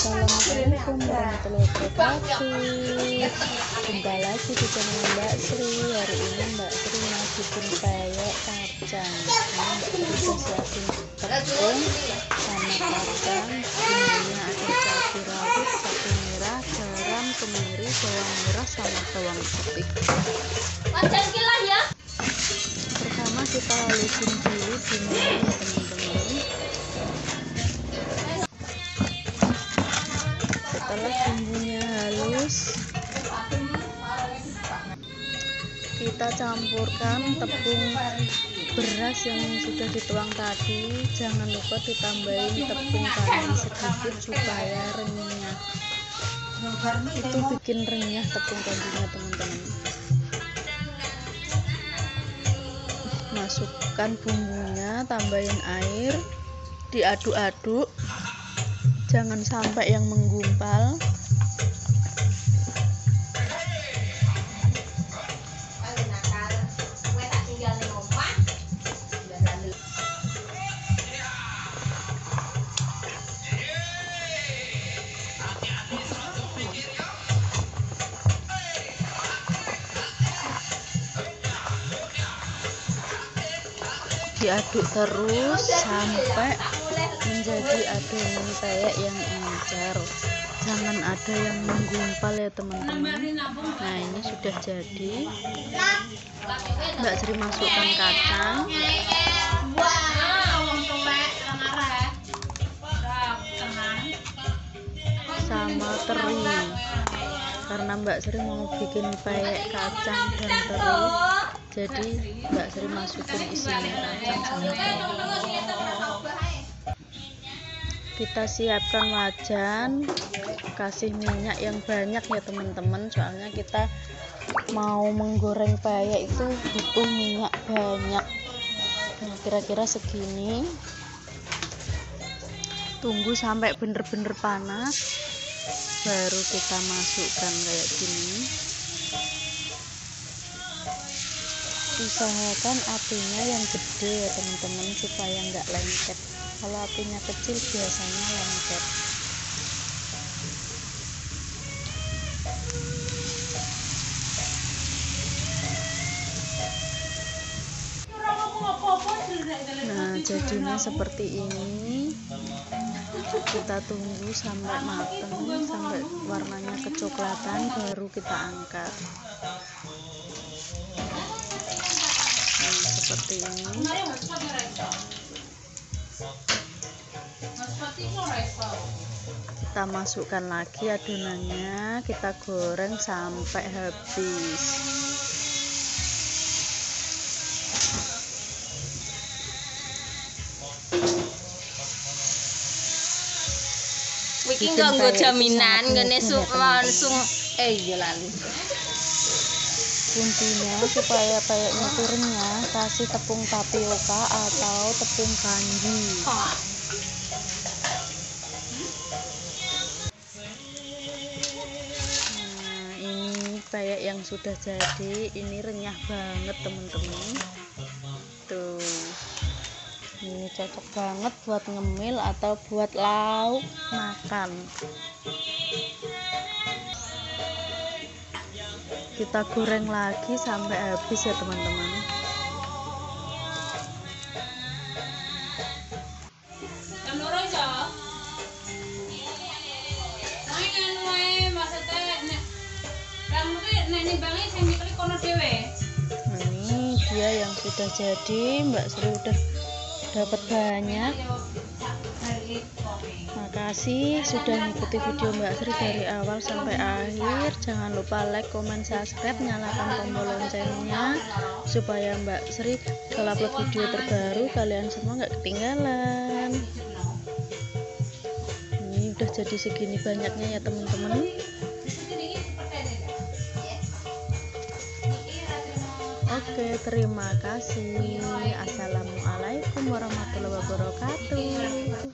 Assalamualaikum warahmatullahi wabarakatuh. Jumpa lagi di channel Mbak Sri. Hari ini Mbak Sri mau bikin peyek kacang. Ini Mbak Sri udah siapin tepung sama kacang. Bumbunya ada cabai rawit, cabai merah, garam, kemiri, bawang merah sama bawang putih. Pertama kita halusin dulu bumbunya teman-teman. Setelah bumbunya halus, kita campurkan tepung beras yang sudah dituang tadi. Jangan lupa ditambahin tepung kanji sedikit supaya renyah. Itu bikin renyah tepung kanjinya teman-teman. Masukkan bumbunya, tambahin air, diaduk-aduk. Jangan sampai yang menggumpal. Diaduk terus sampai menjadi adonan peyek yang encer. Jangan ada yang menggumpal ya teman-teman. Nah, ini sudah jadi. Mbak Sri masukkan kacang sama teri, karena Mbak Sri mau bikin peyek kacang dan teri, jadi Mbak Sri masukin isinya kacang sama teri. Kita siapkan wajan, kasih minyak yang banyak ya teman-teman, soalnya kita mau menggoreng peyek itu butuh minyak banyak. Nah, kira-kira segini. Tunggu sampai bener-bener panas, baru kita masukkan kayak gini. Usahakan apinya yang gede ya teman-teman, supaya nggak lengket. Kalau apinya kecil biasanya lengket. Nah, jadinya seperti ini. Kita tunggu sampai matang, sampai warnanya kecoklatan, baru kita angkat. Nah, seperti ini. Kita masukkan lagi adonannya, kita goreng sampai habis. Iki nganggo jaminan ngene langsung jalan. Kuncinya supaya peyeknya itu renyah, kasih tepung tapioka atau tepung kanji. Nah, ini peyek yang sudah jadi, ini renyah banget teman-teman. Tuh, ini cocok banget buat ngemil atau buat lauk makan. Kita goreng lagi sampai habis ya teman-teman. Ini dia yang sudah jadi. Mbak Sri udah dapat banyak. Makasih sudah mengikuti video Mbak Sri dari awal sampai akhir. Jangan lupa like, comment, subscribe, nyalakan tombol loncengnya supaya Mbak Sri kalau upload video terbaru kalian semua nggak ketinggalan. Ini udah jadi segini banyaknya ya teman-teman. Oke, terima kasih. Assalamualaikum warahmatullahi wabarakatuh.